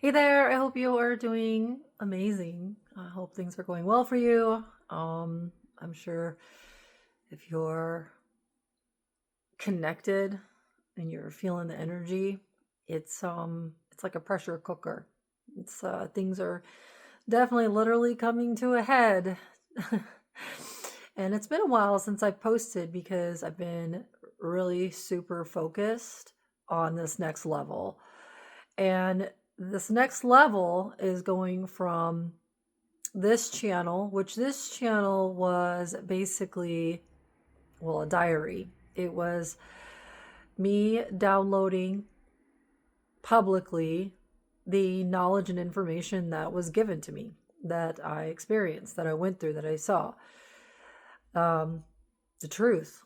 Hey there, I hope you are doing amazing. I hope things are going well for you. I'm sure if you're connected and you're feeling the energy, it's like a pressure cooker. It's things are definitely literally coming to a head. And it's been a while since I've posted because I've been really super focused on this next level. And this next level is going from this channel, which this channel was basically, well, a diary. It was me downloading publicly the knowledge and information that was given to me, that I experienced, that I went through, that I saw. Um, the truth.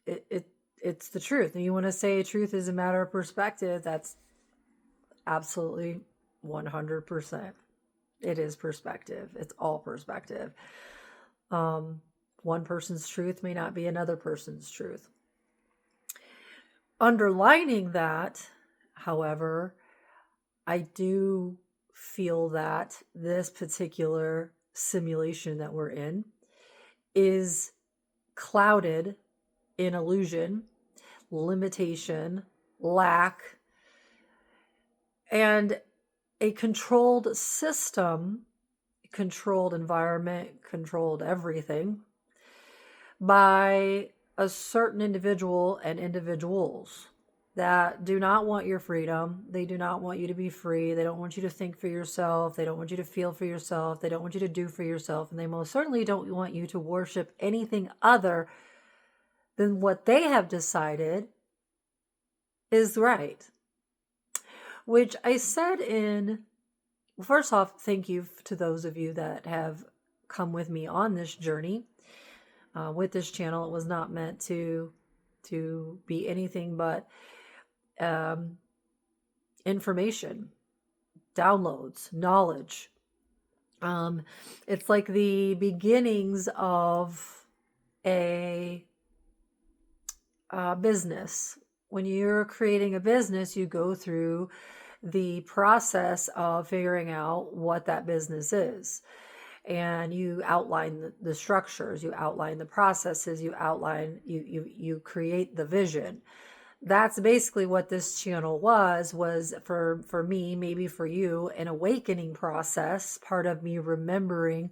It's the truth. And you want to say truth is a matter of perspective, that's absolutely 100%. It is perspective. It's all perspective. Um, One person's truth may not be another person's truth. Underlining that, however, I do feel that this particular simulation that we're in is clouded in illusion, limitation, lack, and a controlled system, controlled environment, controlled everything by a certain individual and individuals that do not want your freedom. They do not want you to be free. They don't want you to think for yourself. They don't want you to feel for yourself. They don't want you to do for yourself. And they most certainly don't want you to worship anything other than what they have decided is right. Which I said in, well, first off, thank you to those of you that have come with me on this journey. With this channel, it was not meant to be anything but information, downloads, knowledge. It's like the beginnings of a business. When you're creating a business, you go through the process of figuring out what that business is. And you outline the structures, you outline the processes, you create the vision. That's basically what this channel was for me, maybe for you, an awakening process, part of me remembering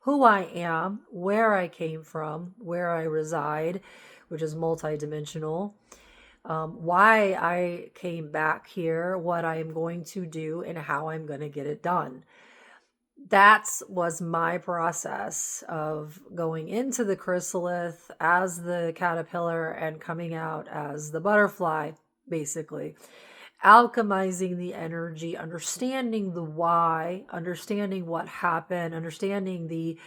who I am, where I came from, where I reside, which is multidimensional, why I came back here, what I am going to do, and how I'm going to get it done. That was my process of going into the chrysalis as the caterpillar and coming out as the butterfly, basically. Alchemizing the energy, understanding the why, understanding what happened, understanding the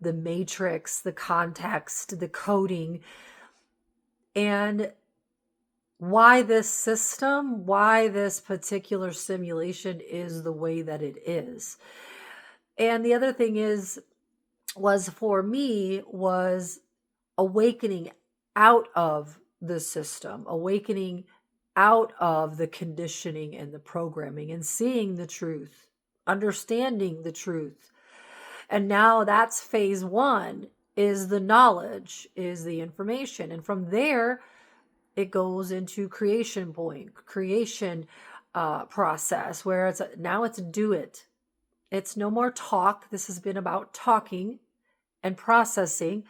matrix, the context, the coding, and why this system, why this particular simulation is the way that it is. And the other thing was for me was awakening out of the system, awakening out of the conditioning and the programming and seeing the truth, understanding the truth. And now that's phase one, is the knowledge, is the information. And from there, it goes into creation process, where now it's do it. It's no more talk. This has been about talking and processing.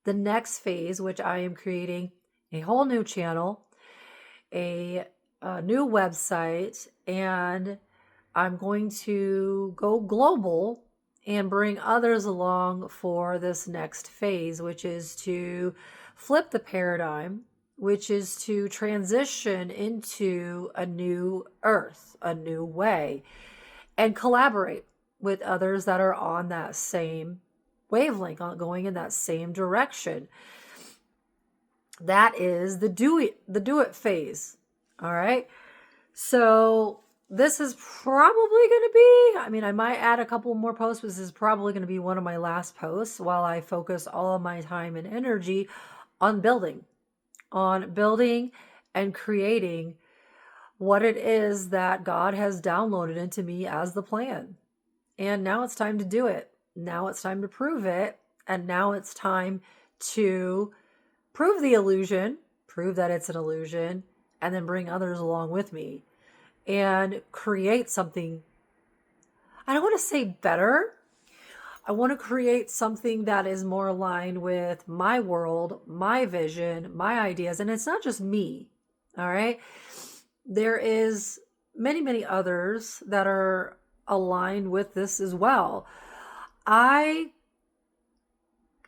The next phase, which I am creating a whole new channel, a new website, and I'm going to go global and bring others along for this next phase, which is to flip the paradigm, which is to transition into a new earth, a new way, and collaborate with others that are on that same wavelength, going in that same direction. That is the do it phase. All right. So this is probably going to be, I might add a couple more posts, but this is probably going to be one of my last posts while I focus all of my time and energy on building and creating what it is that God has downloaded into me as the plan. And now it's time to do it. Now it's time to prove it. And now it's time to prove the illusion, prove that it's an illusion, and then bring others along with me and create something. I don't want to say better. I want to create something that is more aligned with my world, my vision, my ideas. And it's not just me. All right. There is many others that are aligned with this as well. I've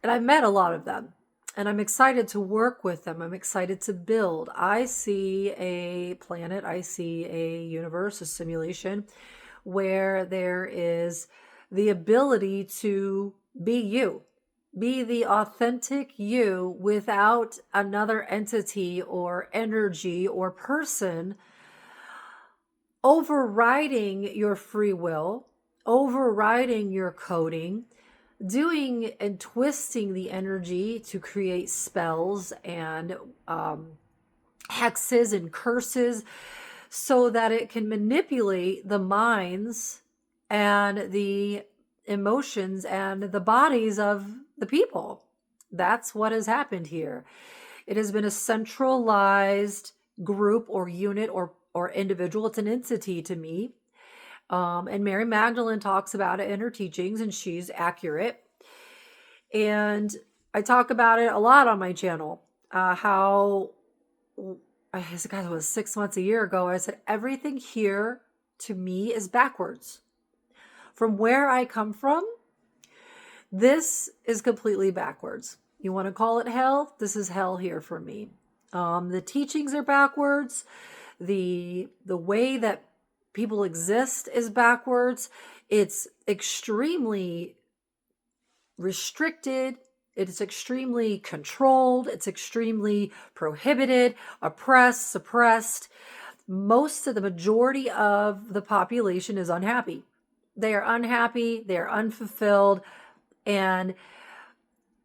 met a lot of them, and I'm excited to work with them. I'm excited to build. I see a planet, I see a universe, a simulation where there is the ability to be you, be the authentic you without another entity or energy or person overriding your free will, overriding your coding, doing and twisting the energy to create spells and hexes and curses so that it can manipulate the minds and the emotions and the bodies of the people. That's what has happened here. It has been a centralized group or unit or individual. It's an entity to me. And Mary Magdalene talks about it in her teachings, and she's accurate. And I talk about it a lot on my channel. How, I guess it was 6 months, a year ago, I said, everything here to me is backwards. From where I come from, this is completely backwards. You want to call it hell? This is hell here for me. The teachings are backwards. The way that people exist is backwards. It's extremely restricted. It's extremely controlled. It's extremely prohibited, oppressed, suppressed. Most of the majority of the population is unhappy. They are unhappy. They are unfulfilled. And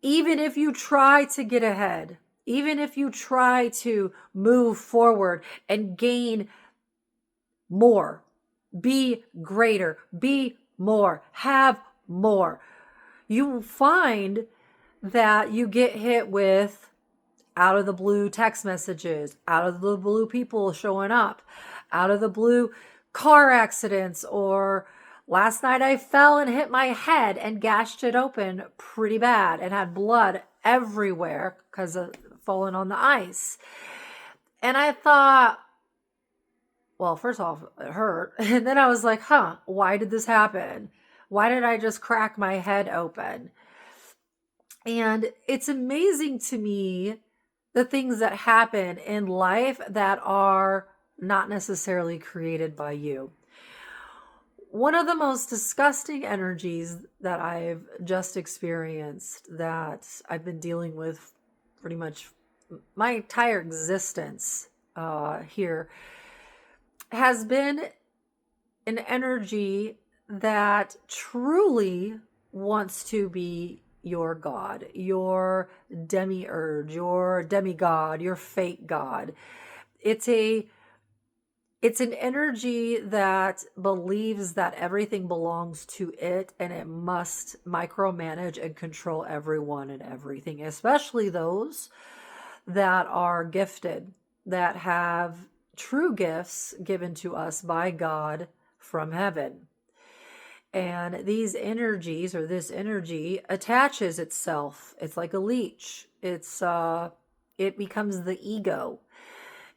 even if you try to get ahead, even if you try to move forward and gain more, be greater, be more, have more, you will find that you get hit with out of the blue text messages, out of the blue people showing up, out of the blue car accidents, or last night I fell and hit my head and gashed it open pretty bad and had blood everywhere because of falling on the ice. And I thought, well, first off, it hurt. And then I was like, why did this happen? Why did I just crack my head open? And it's amazing to me the things that happen in life that are not necessarily created by you. One of the most disgusting energies that I've just experienced, that I've been dealing with pretty much my entire existence here, has been an energy that truly wants to be your God, your demiurge, your demigod, your fake God. It's an energy that believes that everything belongs to it and it must micromanage and control everyone and everything, especially those that are gifted, that have true gifts given to us by God from heaven. And these energies, or this energy, attaches itself. It's like a leech. It becomes the ego.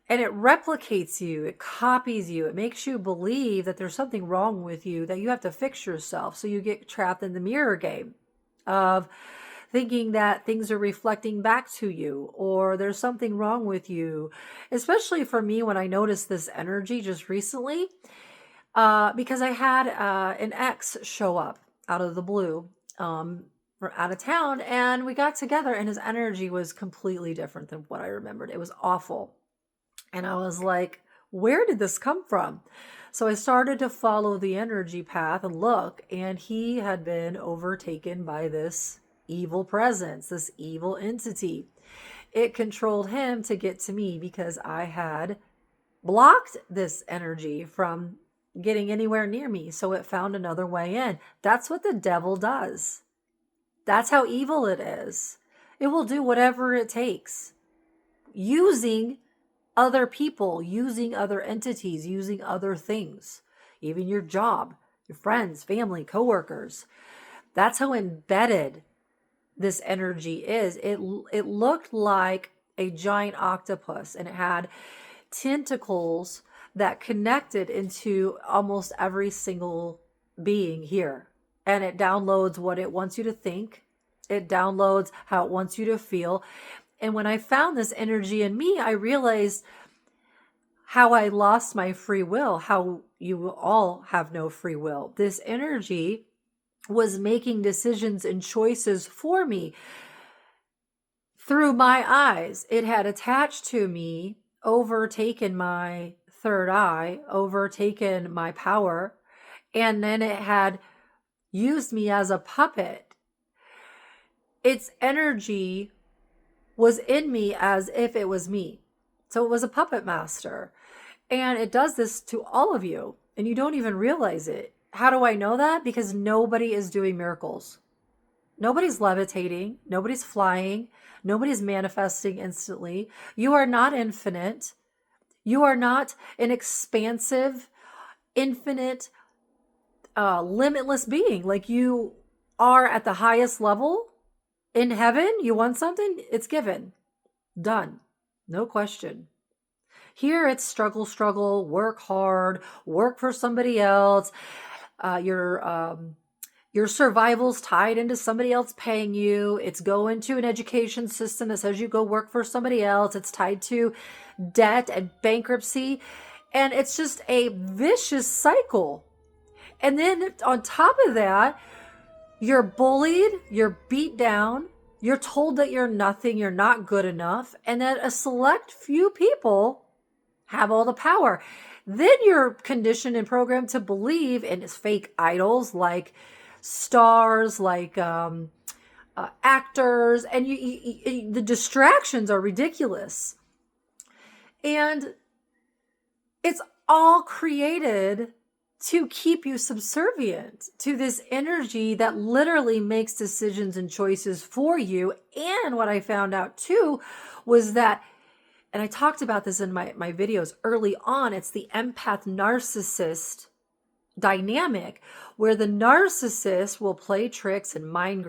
And it replicates you. It copies you. It makes you believe that there's something wrong with you, that you have to fix yourself. So you get trapped in the mirror game of thinking that things are reflecting back to you, or there's something wrong with you. Especially for me, when I noticed this energy just recently, because I had an ex show up out of the blue from out of town, and we got together, and his energy was completely different than what I remembered. It was awful. And I was like, where did this come from? So I started to follow the energy path and look, and he had been overtaken by this evil presence, this evil entity. It controlled him to get to me because I had blocked this energy from getting anywhere near me. So it found another way in. That's what the devil does. That's how evil it is. It will do whatever it takes, using other people, using other entities, using other things, even your job, your friends, family, coworkers. That's how embedded this energy is. It looked like a giant octopus, and it had tentacles that connected into almost every single being here. And it downloads what it wants you to think. It downloads how it wants you to feel. And when I found this energy in me, I realized how I lost my free will, how you all have no free will. This energy was making decisions and choices for me through my eyes. It had attached to me, overtaken my third eye, overtaken my power, and then it had used me as a puppet. Its energy was in me as if it was me. So it was a puppet master. And it does this to all of you, and you don't even realize it. How do I know that? Because nobody is doing miracles. Nobody's levitating. Nobody's flying. Nobody's manifesting instantly. You are not infinite. You are not an expansive, infinite, limitless being. Like, you are at the highest level in heaven. You want something, it's given. Done. No question. Here it's struggle, work hard, work for somebody else. Your survival's tied into somebody else paying you. It's going to an education system that says you go work for somebody else. It's tied to debt and bankruptcy. And it's just a vicious cycle. And then on top of that, you're bullied, you're beat down, you're told that you're nothing, you're not good enough, and that a select few people have all the power. Then you're conditioned and programmed to believe in fake idols like stars, like actors, and the distractions are ridiculous. And it's all created to keep you subservient to this energy that literally makes decisions and choices for you. And what I found out too was that, and I talked about this in my videos early on, it's the empath narcissist dynamic, where the narcissist will play tricks and mind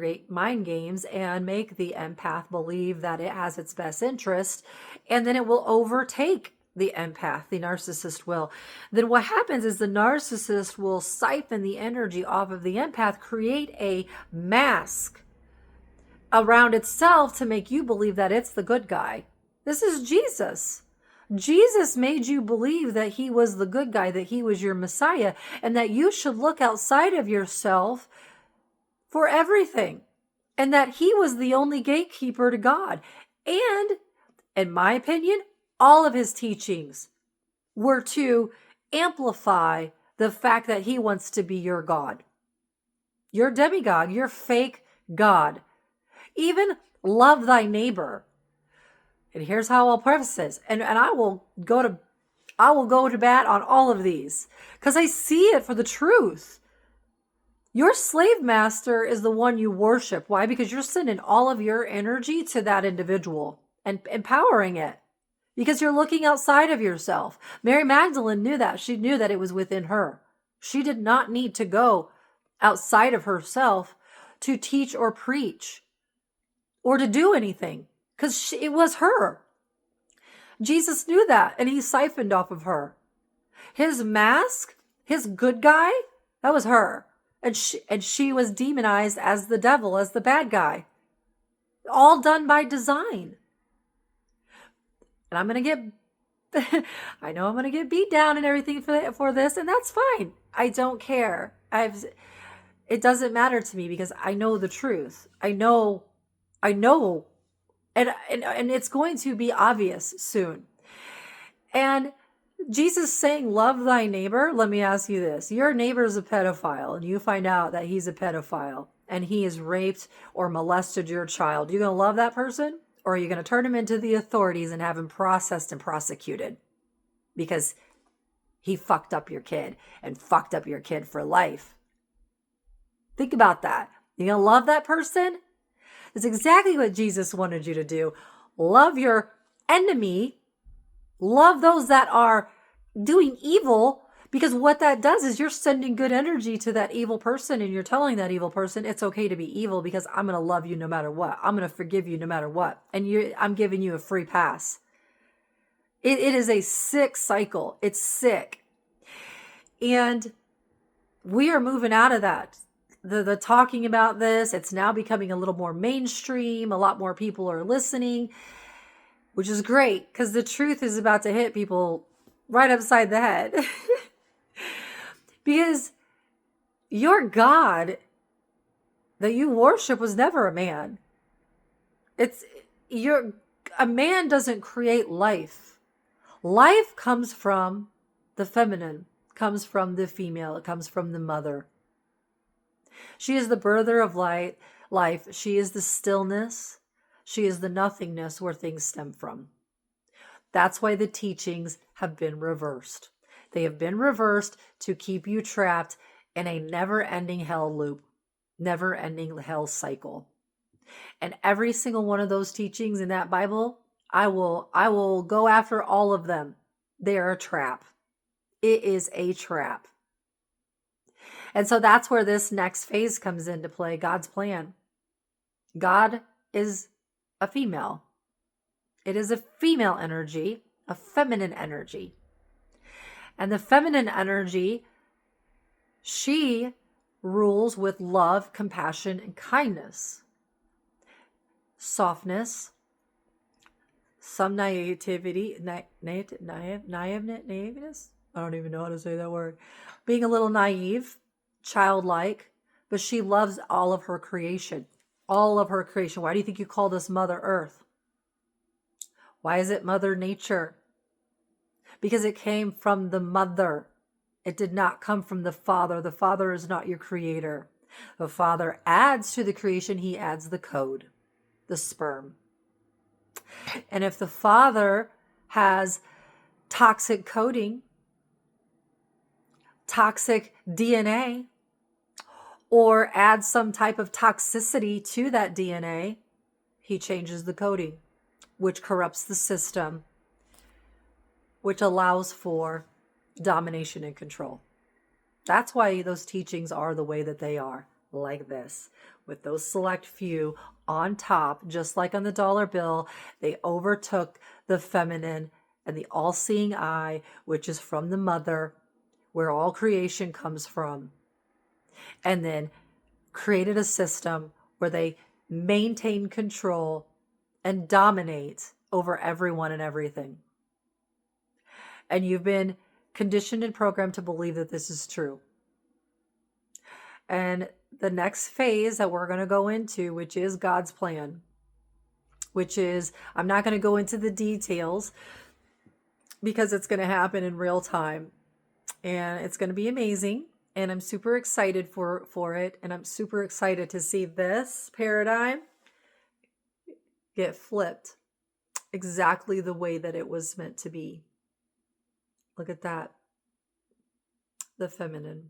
games and make the empath believe that it has its best interest, and then it will overtake the empath. The narcissist will. Then what happens is the narcissist will siphon the energy off of the empath, create a mask around itself to make you believe that it's the good guy. This is Jesus. Jesus made you believe that he was the good guy, that he was your Messiah, and that you should look outside of yourself for everything, and that he was the only gatekeeper to God. And, in my opinion, all of his teachings were to amplify the fact that he wants to be your God, your demigod, your fake God. Even love thy neighbor. And here's how I'll preface this. And I will go to bat on all of these, because I see it for the truth. Your slave master is the one you worship. Why? Because you're sending all of your energy to that individual and empowering it, because you're looking outside of yourself. Mary Magdalene knew that. She knew that it was within her. She did not need to go outside of herself to teach or preach or to do anything, because it was her. Jesus knew that, and he siphoned off of her. His mask, his good guy, that was her. And she was demonized as the devil, as the bad guy. All done by design. And I'm going to get, I know I'm going to get beat down and everything for this, and that's fine. I don't care. It doesn't matter to me, because I know the truth. I know, and it's going to be obvious soon. And Jesus saying, love thy neighbor. Let me ask you this. Your neighbor's a pedophile, and you find out that he's a pedophile and he has raped or molested your child. You going to love that person? Or are you going to turn him into the authorities and have him processed and prosecuted? because he fucked up your kid and fucked up your kid for life. Think about that. You gonna love that person? That's exactly what Jesus wanted you to do. Love your enemy. Love those that are doing evil, because what that does is you're sending good energy to that evil person, and you're telling that evil person it's okay to be evil because I'm going to love you no matter what. I'm going to forgive you no matter what. And I'm giving you a free pass. It is a sick cycle. It's sick. And we are moving out of that. The talking about this, it's now becoming a little more mainstream. A lot more people are listening, which is great because the truth is about to hit people right upside the head. Because your God that you worship was never a man. A man doesn't create life. Life comes from the feminine, comes from the female, it comes from the mother. She is the birther of life. She is the stillness. She is the nothingness where things stem from. That's why the teachings have been reversed. They have been reversed to keep you trapped in a never-ending hell loop, never-ending hell cycle. And every single one of those teachings in that Bible, I will go after all of them. They are a trap. It is a trap. And so that's where this next phase comes into play, God's plan. God is a female. It is a female energy, a feminine energy. And the feminine energy, she rules with love, compassion, and kindness. Softness, some naivety, naiveness? I don't even know how to say that word. Being a little naive, childlike, but she loves all of her creation. All of her creation. Why do you think you call this Mother Earth? Why is it Mother Nature? Because it came from the mother. It did not come from the father. The father is not your creator. The father adds to the creation. He adds the code, the sperm. And if the father has toxic coding, toxic DNA, or adds some type of toxicity to that DNA, he changes the coding, which corrupts the system, which allows for domination and control. That's why those teachings are the way that they are, like this, with those select few on top, just like on the dollar bill. They overtook the feminine and the all-seeing eye, which is from the mother, where all creation comes from, and then created a system where they maintain control and dominate over everyone and everything. And you've been conditioned and programmed to believe that this is true. And the next phase that we're going to go into, which is God's plan, which is, I'm not going to go into the details because it's going to happen in real time. And it's going to be amazing. And I'm super excited for it. And I'm super excited to see this paradigm get flipped exactly the way that it was meant to be. Look at that. The feminine.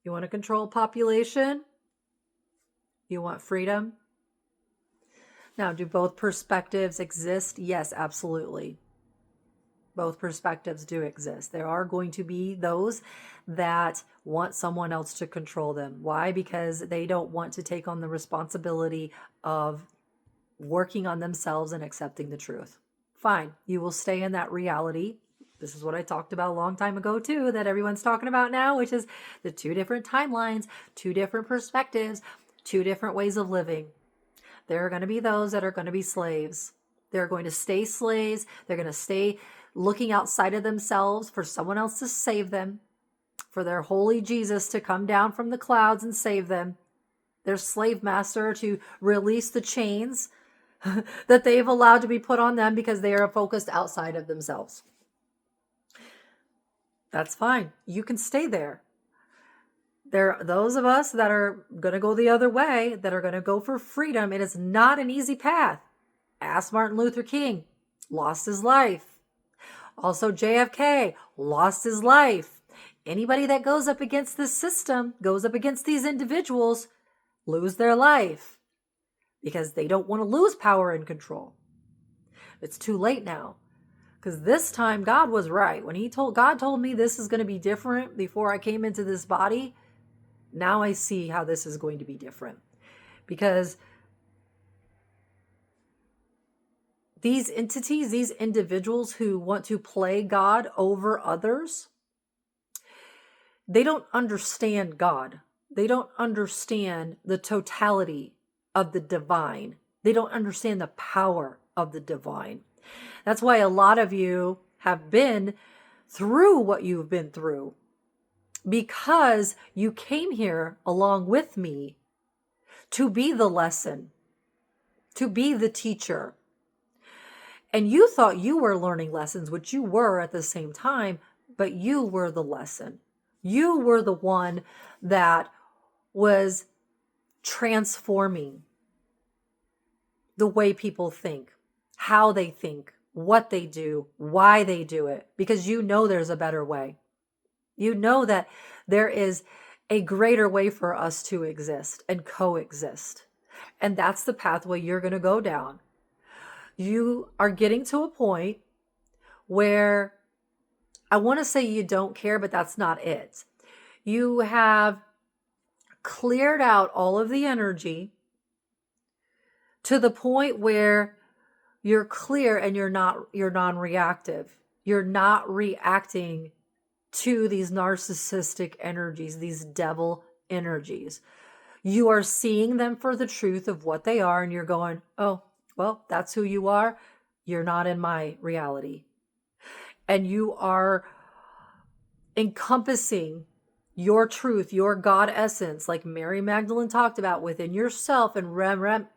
You want to control population? You want freedom? Now, do both perspectives exist? Yes, absolutely. Both perspectives do exist. There are going to be those that want someone else to control them. Why? Because they don't want to take on the responsibility of working on themselves and accepting the truth. Fine. You will stay in that reality. This is what I talked about a long time ago too, that everyone's talking about now, which is the two different timelines, two different perspectives, two different ways of living. There are going to be those that are going to be slaves. They're going to stay slaves. They're going to stay looking outside of themselves for someone else to save them, for their holy Jesus to come down from the clouds and save them, their slave master to release the chains that they've allowed to be put on them because they are focused outside of themselves. That's fine. You can stay there. There are those of us that are going to go the other way, that are going to go for freedom. It is not an easy path. Ask Martin Luther King. Lost his life. Also, JFK lost his life. Anybody that goes up against this system, goes up against these individuals, lose their life because they don't want to lose power and control. It's too late now. Because this time God was right. When God told me this is going to be different before I came into this body, now I see how this is going to be different. Because these entities, these individuals who want to play God over others, they don't understand God. They don't understand the totality of the divine. They don't understand the power of the divine. That's why a lot of you have been through what you've been through, because you came here along with me to be the lesson, to be the teacher. And you thought you were learning lessons, which you were at the same time, but you were the lesson. You were the one that was transforming the way people think, how they think, what they do, why they do it, because you know there's a better way. You know that there is a greater way for us to exist and coexist. And that's the pathway you're going to go down. You are getting to a point where I want to say you don't care, but that's not it. You have cleared out all of the energy to the point where you're clear and you're non-reactive. You're not reacting to these narcissistic energies, these devil energies. You are seeing them for the truth of what they are, and you're going, oh, well, that's who you are. You're not in my reality. And you are encompassing your truth, your God essence, like Mary Magdalene talked about, within yourself, and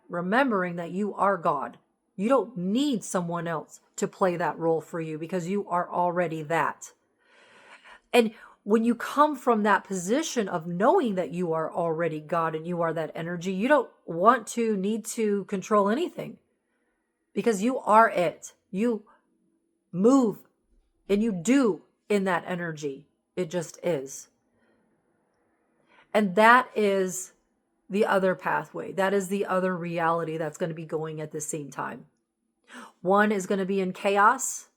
remembering that you are God. You don't need someone else to play that role for you because you are already that. And when you come from that position of knowing that you are already God and you are that energy, you don't need to control anything because you are it. You move and you do in that energy. It just is. And that is the other pathway. That is the other reality that's going to be going at the same time. One is going to be in chaos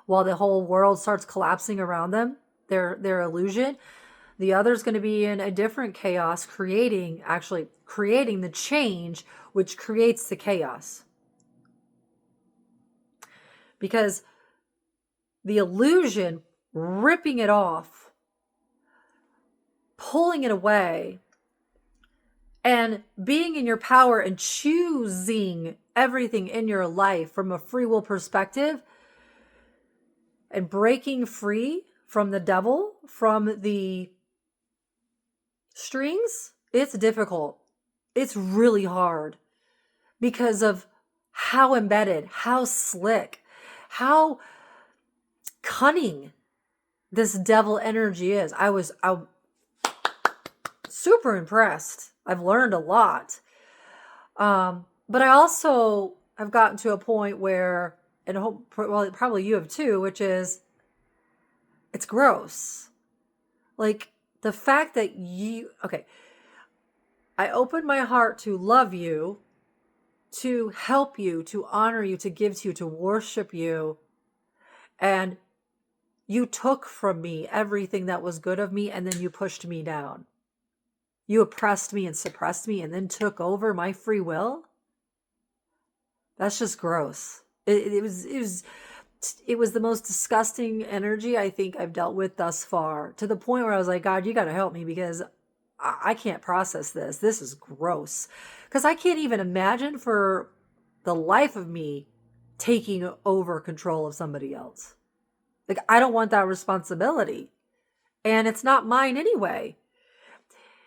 while the whole world starts collapsing around them, their illusion. The other is going to be in a different chaos, creating the change, which creates the chaos. Because the illusion, ripping it off, pulling it away, and being in your power and choosing everything in your life from a free will perspective, and breaking free from the devil, from the strings, it's difficult. It's really hard because of how embedded, how slick, how cunning this devil energy is. I'm super impressed. I've learned a lot. But I also have gotten to a point where, and probably you have too, which is, it's gross. Like the fact that I opened my heart to love you, to help you, to honor you, to give to you, to worship you. And you took from me everything that was good of me, and then you pushed me down. You oppressed me and suppressed me and then took over my free will. That's just gross. It was the most disgusting energy I think I've dealt with thus far, to the point where I was like, God, you got to help me because I can't process this. This is gross. Because I can't even imagine for the life of me taking over control of somebody else. Like, I don't want that responsibility. And it's not mine anyway.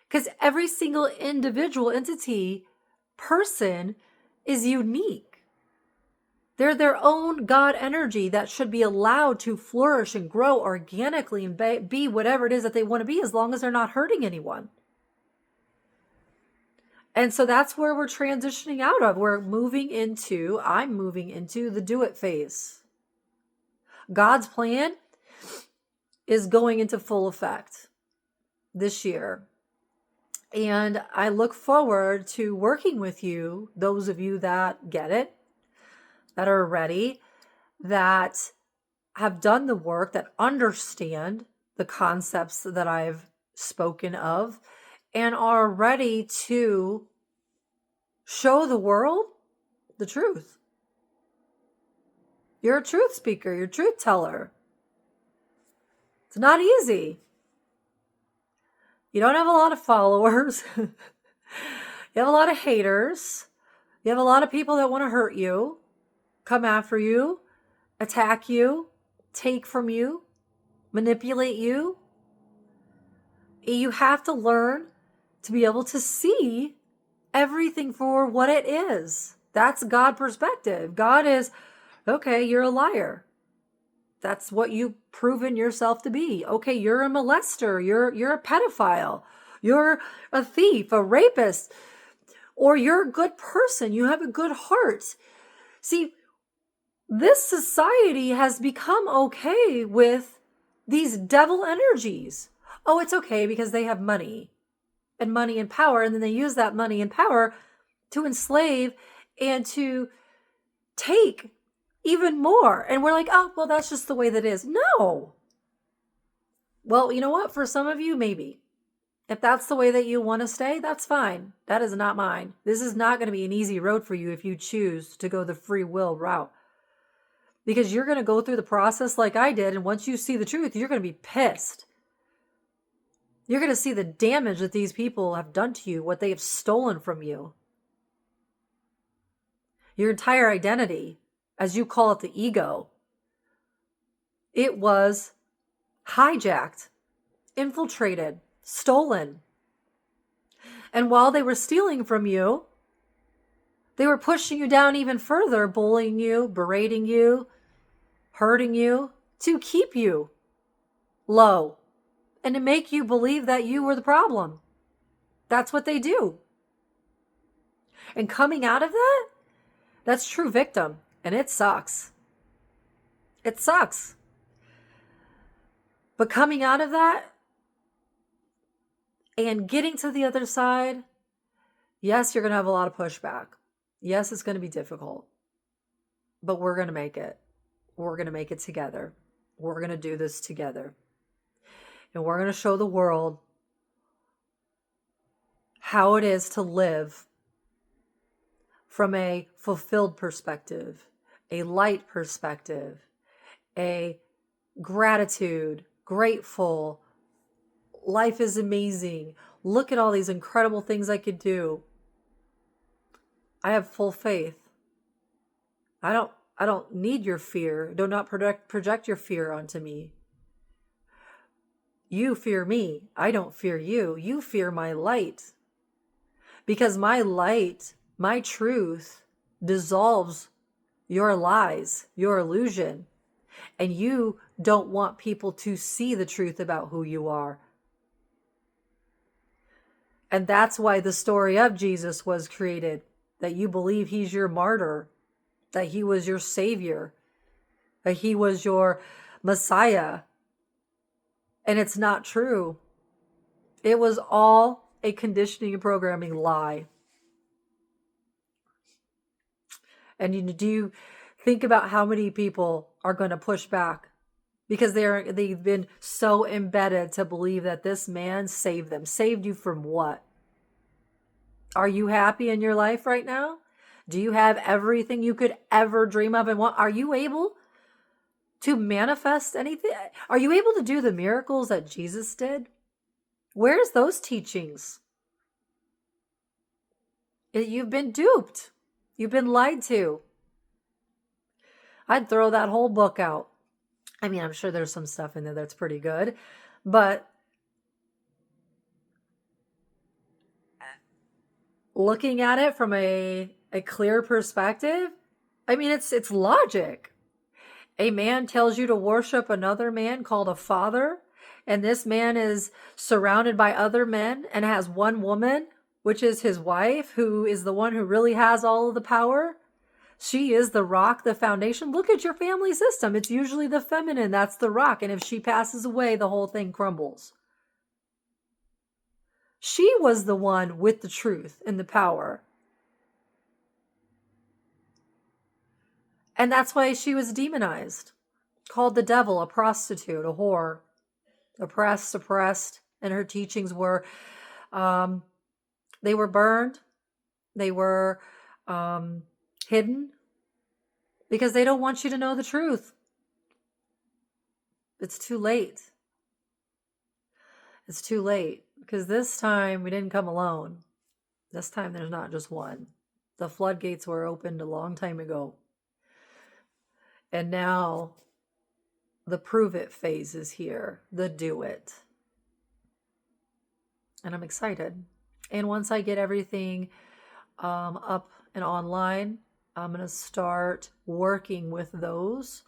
Because every single individual entity, person is unique. They're their own God energy that should be allowed to flourish and grow organically and be whatever it is that they want to be, as long as they're not hurting anyone. And so that's where we're transitioning out of. I'm moving into the do it phase. God's plan is going into full effect this year. And I look forward to working with you, those of you that get it, that are ready, that have done the work, that understand the concepts that I've spoken of, and are ready to show the world the truth. You're a truth speaker, you're a truth teller. It's not easy. You don't have a lot of followers. You have a lot of haters. You have a lot of people that want to hurt you, come after you, attack you, take from you, manipulate you. You have to learn to be able to see everything for what it is. That's God perspective. God is, okay, you're a liar. That's what you've proven yourself to be. Okay, you're a molester. You're a pedophile. You're a thief, a rapist, or you're a good person. You have a good heart. See, this society has become okay with these devil energies. Oh, it's okay because they have money and power, and then they use that money and power to enslave and to take even more. And we're like, oh, well, that's just the way that is. No. Well, you know what? For some of you, maybe. If that's the way that you want to stay, that's fine. That is not mine. This is not going to be an easy road for you if you choose to go the free will route. Because you're going to go through the process like I did. And once you see the truth, you're going to be pissed. You're going to see the damage that these people have done to you, what they have stolen from you. Your entire identity, as you call it, the ego, it was hijacked, infiltrated, stolen. And while they were stealing from you, they were pushing you down even further, bullying you, berating you, hurting you, to keep you low and to make you believe that you were the problem. That's what they do. And coming out of that, that's true victim. And it sucks. It sucks. But coming out of that and getting to the other side, yes, you're going to have a lot of pushback. Yes, it's going to be difficult. But we're going to make it. We're going to make it together. We're going to do this together. And we're going to show the world how it is to live from a fulfilled perspective, a light perspective, a gratitude, grateful, life is amazing. Look at all these incredible things I could do. I have full faith. I don't need your fear. Do not project your fear onto me. You fear me. I don't fear you. You fear my light. Because my light, my truth, dissolves your lies, your illusion. And you don't want people to see the truth about who you are. And that's why the story of Jesus was created. That you believe he's your martyr. That he was your savior. That he was your Messiah. And it's not true. It was all a conditioning and programming lie. And do you think about how many people are going to push back? Because they've been so embedded to believe that this man saved them. Saved you from what? Are you happy in your life right now? Do you have everything you could ever dream of and want? Are you able to manifest anything? Are you able to do the miracles that Jesus did? Where's those teachings? You've been duped. You've been lied to. I'd throw that whole book out. I mean, I'm sure there's some stuff in there that's pretty good, but looking at it from a clear perspective, I mean, it's logic. A man tells you to worship another man called a father, and this man is surrounded by other men and has one woman, which is his wife, who is the one who really has all of the power. She is the rock, the foundation. Look at your family system. It's usually the feminine. That's the rock. And if she passes away, the whole thing crumbles. She was the one with the truth and the power. And that's why she was demonized, called the devil, a prostitute, a whore, oppressed, suppressed. And her teachings were, they were burned. They were hidden because they don't want you to know the truth. It's too late. It's too late because this time we didn't come alone. This time there's not just one. The floodgates were opened a long time ago. And now the prove it phase is here, the do it. And I'm excited. And once I get everything up and online, I'm going to start working with those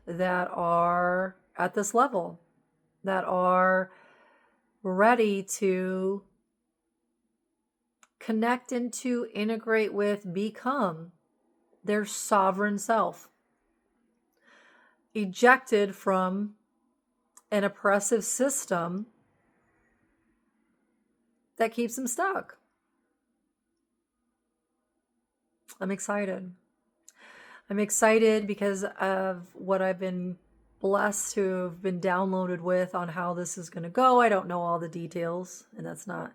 that are at this level, that are ready to connect and to integrate with, become their sovereign self, ejected from an oppressive system that keeps them stuck. I'm excited. I'm excited because of what I've been blessed to have been downloaded with on how this is going to go. I don't know all the details, and that's not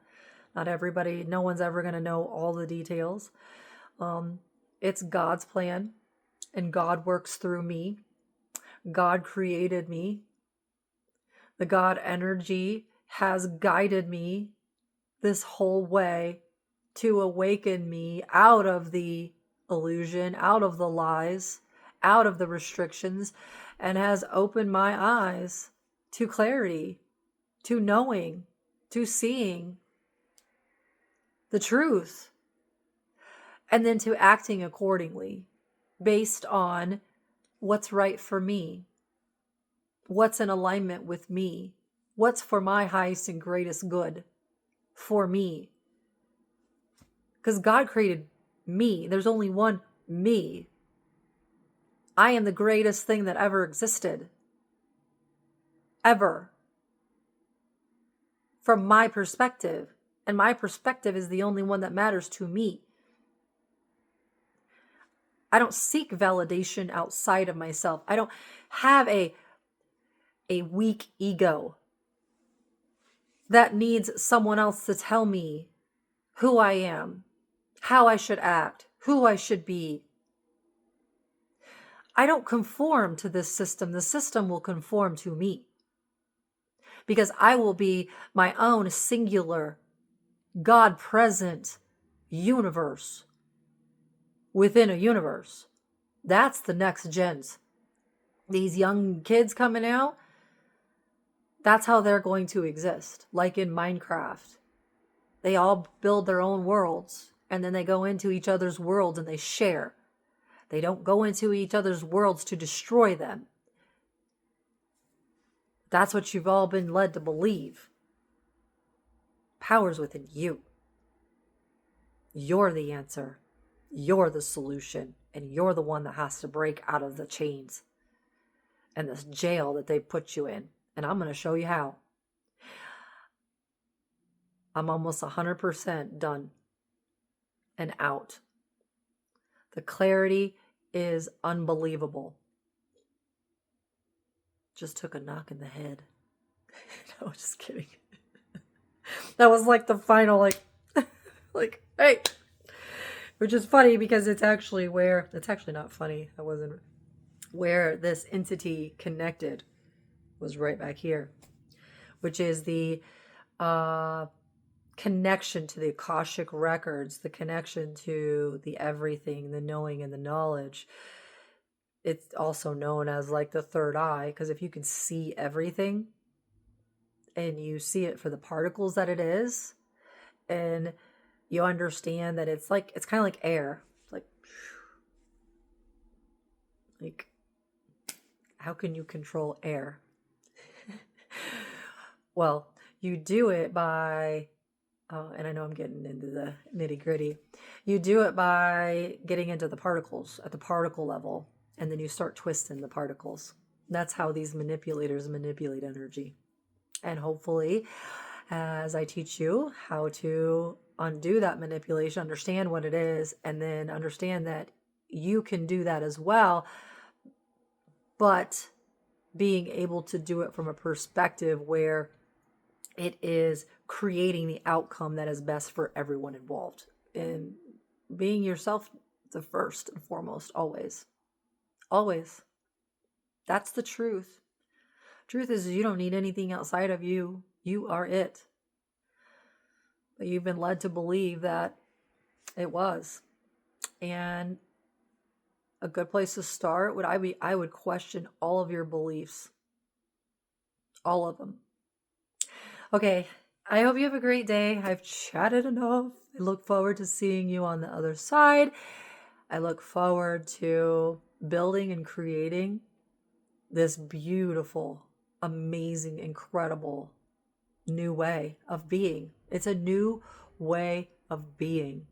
everybody. No one's ever going to know all the details. It's God's plan, and God works through me. God created me. The God energy has guided me this whole way to awaken me out of the illusion, out of the lies, out of the restrictions, and has opened my eyes to clarity, to knowing, to seeing the truth, and then to acting accordingly based on what's right for me, what's in alignment with me, what's for my highest and greatest good for me. Because God created me. There's only one me. I am the greatest thing that ever existed. Ever. From my perspective. And my perspective is the only one that matters to me. I don't seek validation outside of myself. I don't have a weak ego that needs someone else to tell me who I am, how I should act, who I should be. I don't conform to this system. The system will conform to me because I will be my own singular, God-present universe within a universe. That's the next gens. These young kids coming out, that's how they're going to exist. Like in Minecraft. They all build their own worlds and then they go into each other's worlds and they share. They don't go into each other's worlds to destroy them. That's what you've all been led to believe. Power's within you. You're the answer. You're the solution. And you're the one that has to break out of the chains and this jail that they put you in. And I'm going to show you how. I'm almost 100% done and out. The clarity is unbelievable. Just took a knock in the head. No, just kidding. That was like the final, like, hey. Which is funny because it's actually not funny. That wasn't where this entity connected was right back here, which is the connection to the Akashic records, the connection to the everything, the knowing and the knowledge. It's also known as like the third eye, because if you can see everything and you see it for the particles that it is, and you understand that it's kind of like air. It's like how can you control air? Well, you do it by, and I know I'm getting into the nitty gritty. You do it by getting into the particles at the particle level, and then you start twisting the particles. That's how these manipulators manipulate energy. And hopefully, as I teach you how to undo that manipulation, understand what it is, and then understand that you can do that as well, but being able to do it from a perspective where it is creating the outcome that is best for everyone involved. And being yourself the first and foremost, always. Always. That's the truth. Truth is, you don't need anything outside of you. You are it. But you've been led to believe that it was. And a good place to start would I would question all of your beliefs. All of them. Okay, I hope you have a great day. I've chatted enough. I look forward to seeing you on the other side. I look forward to building and creating this beautiful, amazing, incredible new way of being. It's a new way of being.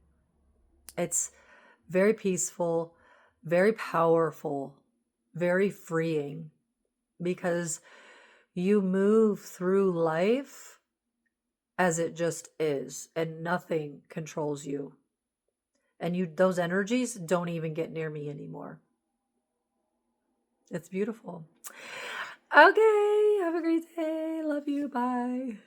It's very peaceful, very powerful, very freeing, because you move through life as it just is, and nothing controls you. And those energies don't even get near me anymore. It's beautiful. Okay, have a great day. Love you. Bye.